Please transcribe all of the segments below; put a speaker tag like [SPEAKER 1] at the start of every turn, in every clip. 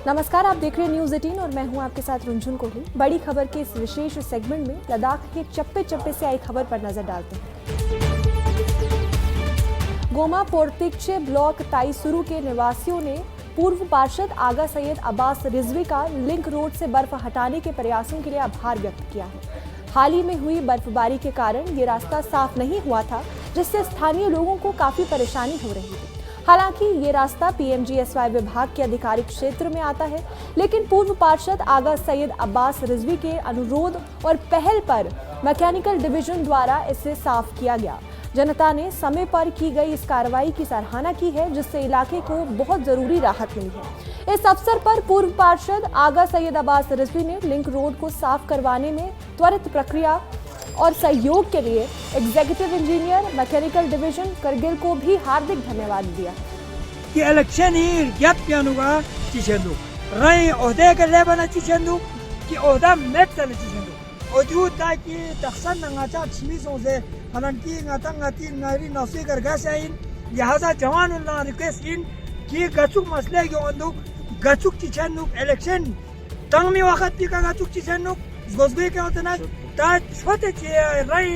[SPEAKER 1] नमस्कार, आप देख रहे हैं न्यूज़ 18 और मैं हूं आपके साथ रुंझुन कोहली। बड़ी खबर के इस विशेष सेगमेंट में लद्दाख के चप्पे चप्पे से आई खबर पर नजर डालते हैं। गोमा पोर्तिकचे ब्लॉक ताईसुरु के निवासियों ने पूर्व पार्षद आगा सैयद अब्बास रिजवी का लिंक रोड से बर्फ हटाने के प्रयासों के लिए आभार व्यक्त किया है। हाल ही में हुई बर्फबारी के कारण ये रास्ता साफ नहीं हुआ था, जिससे स्थानीय लोगों को काफी परेशानी हो रही थी। हालांकि ये रास्ता पीएमजीएसवाई विभाग के आधिकारिक क्षेत्र में आता है, लेकिन पूर्व पार्षद आगा सैयद अब्बास रिजवी के अनुरोध और पहल पर मैकेनिकल डिवीजन द्वारा इसे साफ किया गया। जनता ने समय पर की गई इस कार्रवाई की सराहना की है, जिससे इलाके को बहुत जरूरी राहत मिली है। इस अवसर पर पूर्व पार्षद आगा सैयद अब्बास रिजवी ने लिंक रोड को साफ करवाने में त्वरित प्रक्रिया और सहयोग के लिए executive engineer mechanical division Kargil को भी हार्दिक धन्यवाद दिया।
[SPEAKER 2] कि इलेक्शन ही गैप पियानुगा चिचेंदु रई ओहदे के लेबना चिचेंदु कि ओहदा मेट तने चिचेंदु ओजू ताकि तखसन नंगाचा छिमिसों से हनकी ngati ngari नौसी कर गसाइन लिहाजा जवान उल्ला रिक्वेस्ट इन कि गचुक मसले के ओंदु गचुक चिचेंदु इलेक्शन तंगमी वक्त की का गचुक चिचेंदु गोसबे के होतना ता छोटे चे रई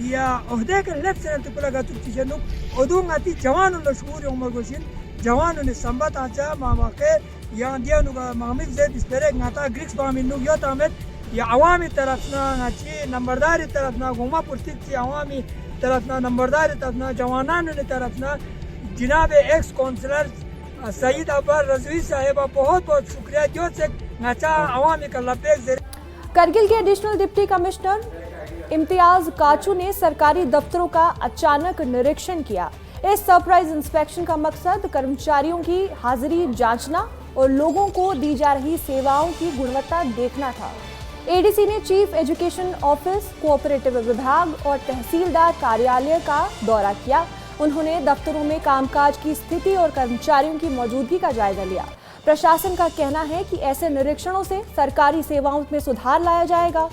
[SPEAKER 2] या ओहदे के लेफ्ट से तुला गचुक चिचेंदु ओदु ngati जवान उल्ला शुरू उमर गोसिन जवान ने संबत आचा मामा के या दिया नुगा मामिक जे दिसरे ngata ग्रिक्स बामिनु यो तामेत या अवामी तरफना ngachi नंबरदारी तरफना गोमा पुस्तिक ची अवामी तरफना नंबरदारी तरफना जवानान ने तरफना जनाब एक्स काउंसलर सईद अब्बास रिजवी साहब बहुत बहुत शुक्रिया जो से ngacha अवामी का लपेक जे।
[SPEAKER 1] करगिल के एडिशनल डिप्टी कमिश्नर इम्तियाज काचू ने सरकारी दफ्तरों का अचानक निरीक्षण किया। इस सरप्राइज इंस्पेक्शन का मकसद कर्मचारियों की हाजिरी जांचना और लोगों को दी जा रही सेवाओं की गुणवत्ता देखना था। एडीसी ने चीफ एजुकेशन ऑफिस, कोऑपरेटिव विभाग और तहसीलदार कार्यालय का दौरा किया। उन्होंने दफ्तरों में कामकाज की स्थिति और कर्मचारियों की मौजूदगी का जायजा लिया। प्रशासन का कहना है कि ऐसे निरीक्षणों से सरकारी सेवाओं में सुधार लाया जाएगा।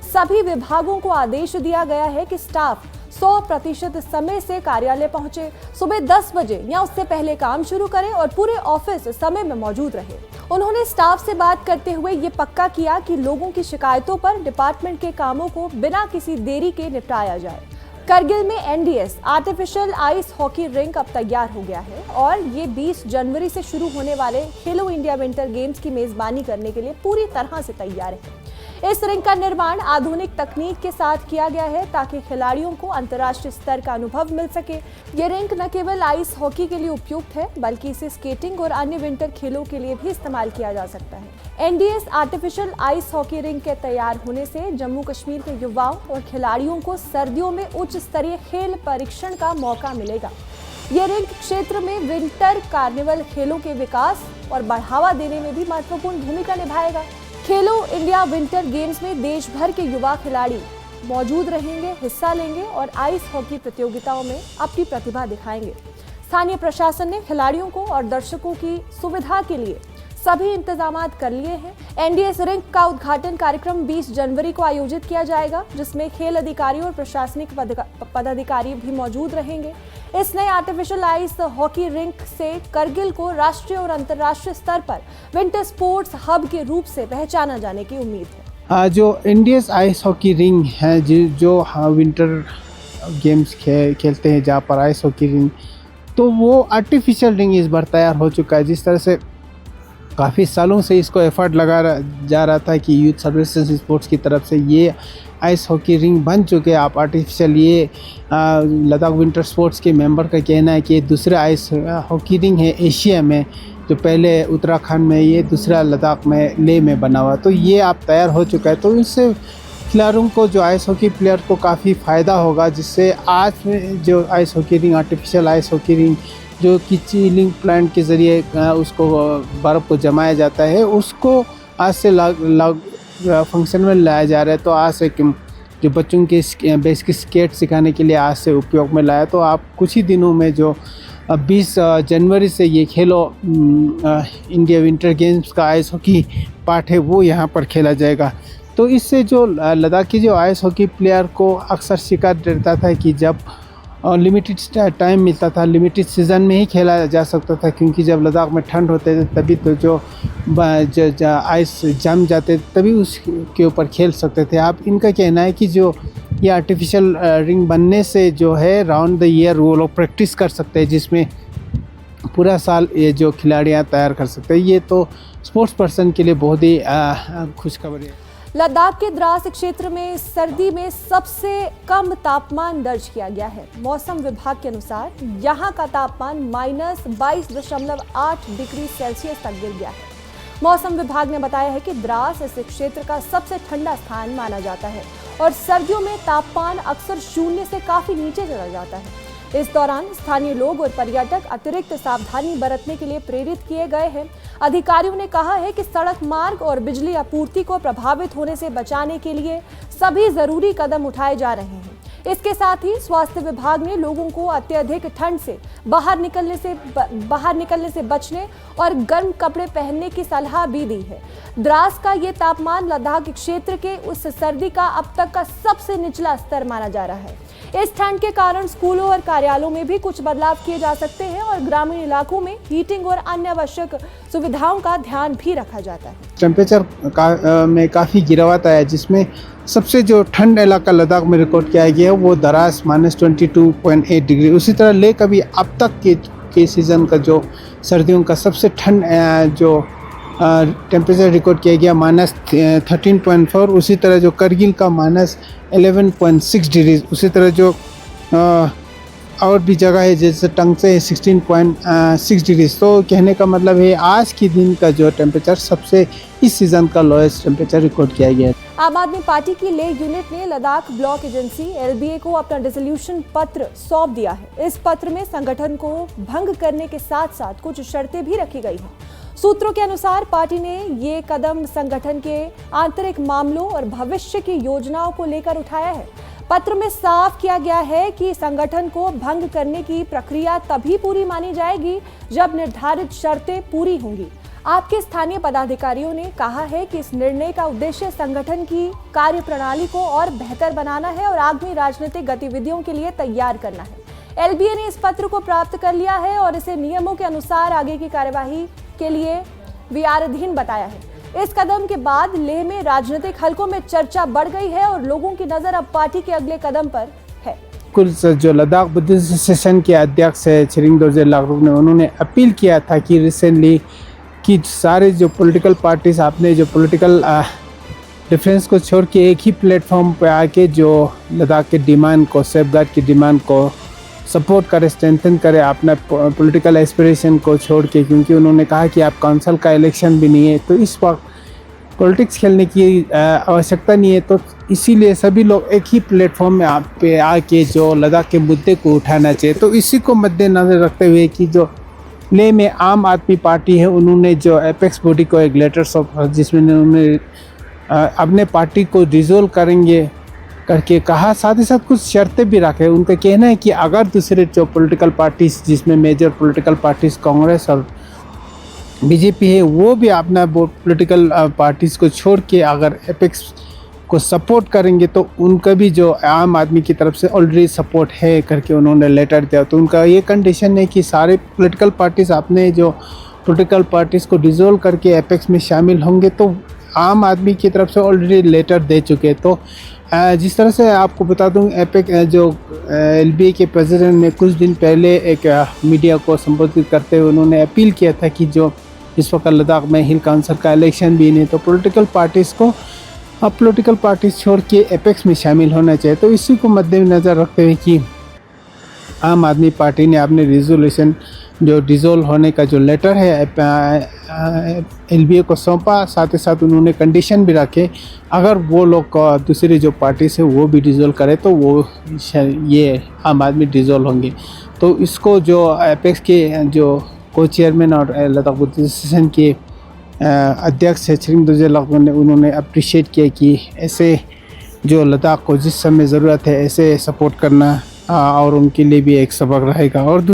[SPEAKER 1] सभी विभागों को आदेश दिया गया है कि स्टाफ 100% समय से कार्यालय पहुंचे, सुबह 10 बजे या उससे पहले काम शुरू करें और पूरे ऑफिस समय में मौजूद रहे। उन्होंने स्टाफ से बात करते हुए ये पक्का किया कि लोगों की शिकायतों पर डिपार्टमेंट के कामों को बिना किसी देरी के निपटाया जाए। करगिल में NDS artificial ice hockey rink अब तैयार हो गया है और ये 20 जनवरी से शुरू होने वाले खेलो इंडिया विंटर गेम्स की मेजबानी करने के लिए पूरी तरह से तैयार है। इस रिंक का निर्माण आधुनिक तकनीक के साथ किया गया है ताकि खिलाड़ियों को अंतर्राष्ट्रीय स्तर का अनुभव मिल सके। ये रिंक न केवल आइस हॉकी के लिए उपयुक्त है, बल्कि इसे स्केटिंग और अन्य विंटर खेलों के लिए भी इस्तेमाल किया जा सकता है। NDS artificial ice hockey rink के तैयार होने से जम्मू कश्मीर के युवाओं और खिलाड़ियों को सर्दियों में उच्च स्तरीय खेल परीक्षण का मौका मिलेगा। ये रिंक क्षेत्र में विंटर कार्निवल खेलों के विकास और बढ़ावा देने में भी महत्वपूर्ण भूमिका निभाएगा। खेलो इंडिया विंटर गेम्स में देश भर के युवा खिलाड़ी मौजूद रहेंगे, हिस्सा लेंगे और आइस हॉकी प्रतियोगिताओं में अपनी प्रतिभा दिखाएंगे। स्थानीय प्रशासन ने खिलाड़ियों को और दर्शकों की सुविधा के लिए सभी इंतजाम कर लिए हैं। एनडीएस रिंक का उद्घाटन कार्यक्रम 20 जनवरी को आयोजित किया जाएगा, जिसमें खेल अधिकारी और प्रशासनिक पदाधिकारी भी मौजूद रहेंगे। इस नए आर्टिफिशियल आइस हॉकी रिंक से करगिल को राष्ट्रीय और अंतर्राष्ट्रीय स्तर पर विंटर स्पोर्ट्स हब के रूप से पहचाना जाने की उम्मीद है।
[SPEAKER 3] जो एनडीएस आइस हॉकी रिंग है जो विंटर गेम्स खेलते हैं, जहाँ पर आइस हॉकी रिंग, तो वो आर्टिफिशियल रिंग इस बार तैयार हो चुका है। जिस तरह से काफ़ी सालों से इसको एफर्ट लगा जा रहा था कि यूथ सर्विसेज स्पोर्ट्स की तरफ से ये आइस हॉकी रिंग बन चुके हैं। आप आर्टिफिशियल ये लद्दाख विंटर स्पोर्ट्स के मेंबर का कहना है कि ये दूसरा आइस हॉकी रिंग है एशिया में, जो पहले उत्तराखंड में, ये दूसरा लद्दाख में लेह में बना हुआ। तो ये आप तैयार हो चुका है, तो इससे खिलाड़ियों को, जो आइस हॉकी प्लेयर को काफ़ी फ़ायदा होगा। जिससे आज में जो ice hockey ring, artificial ice hockey ring जो कि चिलिंग प्लांट के ज़रिए उसको बर्फ़ को जमाया जाता है, उसको आज से फंक्शन में लाया जा रहा है। तो आज से जो बच्चों के बेसिक स्केट सिखाने के लिए आज से उपयोग में लाया। तो आप कुछ ही दिनों में जो 20 जनवरी से ये खेलो इंडिया विंटर गेम्स का आइस हॉकी पार्ट है वो यहाँ पर खेला जाएगा। तो इससे जो लद्दाखी जो आइस हॉकी प्लेयर को अक्सर शिकायत रहता था कि जब लिमिटेड टाइम मिलता था, लिमिटेड सीज़न में ही खेला जा सकता था, क्योंकि जब लद्दाख में ठंड होते थे तभी तो जो आइस जम जाते तभी उसके ऊपर खेल सकते थे। आप इनका कहना है कि जो ये आर्टिफिशियल रिंग बनने से जो है राउंड द ईयर वो लोग प्रैक्टिस कर सकते हैं, जिसमें पूरा साल ये जो खिलाड़ियाँ तैयार कर सकते हैं। ये तो स्पोर्ट्स पर्सन के लिए बहुत ही खुशखबरी है।
[SPEAKER 1] लद्दाख के द्रास क्षेत्र में सर्दी में सबसे कम तापमान दर्ज किया गया है। मौसम विभाग के अनुसार यहां का तापमान -22.8 डिग्री सेल्सियस तक गिर गया है। मौसम विभाग ने बताया है कि द्रास इस क्षेत्र का सबसे ठंडा स्थान माना जाता है और सर्दियों में तापमान अक्सर शून्य से काफी नीचे चला जाता है। इस दौरान स्थानीय लोग और पर्यटक अतिरिक्त सावधानी बरतने के लिए प्रेरित किए गए हैं। अधिकारियों ने कहा है कि सड़क मार्ग और बिजली आपूर्ति को प्रभावित होने से बचाने के लिए सभी जरूरी कदम उठाए जा रहे हैं। इसके साथ ही स्वास्थ्य विभाग ने लोगों को अत्यधिक ठंड से बाहर निकलने से बचने और गर्म कपड़े पहनने की सलाह भी दी है। द्रास का ये तापमान लद्दाख क्षेत्र के उस सर्दी का अब तक का सबसे निचला स्तर माना जा रहा है। इस ठंड के कारण स्कूलों और कार्यालयों में भी कुछ बदलाव किए जा सकते हैं और ग्रामीण इलाकों में हीटिंग और अन्य आवश्यक सुविधाओं का ध्यान भी रखा जाता है।
[SPEAKER 3] टेम्परेचर में काफ़ी गिरावट आया, जिसमें सबसे जो ठंड इलाका लद्दाख में रिकॉर्ड किया गया है वो द्रास -22.8 डिग्री। उसी तरह ले कभी अब तक के सीज़न का जो सर्दियों का सबसे ठंड जो टेम्परेचर रिकॉर्ड किया गया -13.4। उसी तरह जो करगिल का -11.6 डिग्री। उसी तरह जो और भी जगह है जैसे टंगसे 16.6 डिग्री। तो कहने का मतलब है आज के दिन का जो टेम्परेचर सबसे इस सीज़न का लोएस्ट टेम्परेचर रिकॉर्ड किया गया है।
[SPEAKER 1] आम आदमी पार्टी की ले यूनिट ने लद्दाख ब्लॉक एजेंसी LBA को अपना डिसोल्यूशन पत्र सौंप दिया है। इस पत्र में संगठन को भंग करने के साथ साथ कुछ शर्तें भी रखी गई हैं। सूत्रों के अनुसार पार्टी ने ये कदम संगठन के आंतरिक मामलों और भविष्य की योजनाओं को लेकर उठाया है। पत्र में साफ किया गया है कि संगठन को भंग करने की प्रक्रिया तभी पूरी मानी जाएगी जब निर्धारित शर्तें पूरी होंगी। आपके स्थानीय पदाधिकारियों ने कहा है कि इस निर्णय का उद्देश्य संगठन की कार्यप्रणाली को और बेहतर बनाना है और आगामी राजनीतिक गतिविधियों के लिए तैयार करना है। LBA ने इस पत्र को प्राप्त कर लिया है और इसे नियमों के अनुसार आगे की कार्यवाही के लिए विचाराधीन बताया है। इस कदम के बाद लेह में राजनीतिक हलकों में चर्चा बढ़ गई है और लोगों की नजर अब पार्टी के अगले कदम पर है।
[SPEAKER 3] कुल जो लद्दाख बुद्धिस्ट एसोसिएशन के अध्यक्ष है छिरिंग दोरजे लाकरुक ने उन्होंने अपील किया था कि रिसेंटली कि सारे जो पॉलिटिकल पार्टीज आपने जो पॉलिटिकल डिफरेंस को छोड़ के एक ही प्लेटफॉर्म पे आके जो लद्दाख के डिमांड को सेफगार्ड की डिमांड को सपोर्ट करे, स्ट्रेंथन करे अपना पॉलिटिकल एस्पिरेशन को छोड़ के, क्योंकि उन्होंने कहा कि आप काउंसिल का इलेक्शन भी नहीं है तो इस वक्त पॉलिटिक्स खेलने की आवश्यकता नहीं है। तो इसीलिए सभी लोग एक ही प्लेटफॉर्म में आप पे आके जो लद्दाख के मुद्दे को उठाना चाहिए। तो इसी को मद्देनजर रखते हुए कि जो लेह में आम आदमी पार्टी है उन्होंने जो एपेक्स बॉडी को एक लेटर सौंपा जिसमें उन्होंने अपने पार्टी को डिसॉल्व करेंगे करके कहा, साथ ही साथ कुछ शर्तें भी रखे। उनका कहना है कि अगर दूसरे जो पॉलिटिकल पार्टीज जिसमें मेजर पॉलिटिकल पार्टीज कांग्रेस और बीजेपी है वो भी अपना पॉलिटिकल पार्टीज को छोड़ के अगर एपेक्स को सपोर्ट करेंगे तो उनका भी जो आम आदमी की तरफ से ऑलरेडी सपोर्ट है करके उन्होंने लेटर दिया। तो उनका ये कंडीशन है कि सारे पॉलिटिकल पार्टीज अपने जो पॉलिटिकल पार्टीज को डिसॉल्व करके एपेक्स में शामिल होंगे। तो आम आदमी की तरफ से ऑलरेडी लेटर दे चुके। तो जिस तरह से आपको बता दूं, एपेक जो LBA के प्रेसिडेंट ने कुछ दिन पहले एक मीडिया को संबोधित करते हुए उन्होंने अपील किया था कि जो इस वक्त लद्दाख में हिल काउंसिल का इलेक्शन भी नहीं, तो पॉलिटिकल पार्टीज़ को अब पॉलिटिकल पार्टीज छोड़ के एपेक्स में शामिल होना चाहिए। तो इसी को मद्देनज़र रखते हुए कि आम आदमी पार्टी ने अपने रिजोल्यूशन जो डिसॉल्व होने का जो लेटर है LBA को सौंपा, साथ ही साथ उन्होंने कंडीशन भी रखे अगर वो लोग दूसरी जो पार्टी से वो भी डिसॉल्व करे तो वो ये आम आदमी डिसॉल्व होंगे। तो इसको जो एपेक्स के जो को चेयरमैन और लद्दाख बुद्धिस्ट एसोसिएशन के अध्यक्ष है छिरिंग दोरजे लाकरुक ने उन्होंने अप्रिशिएट किया कि ऐसे जो लद्दाख को जिस समय ज़रूरत है ऐसे सपोर्ट करना और उनके लिए भी एक सबक रहेगा। और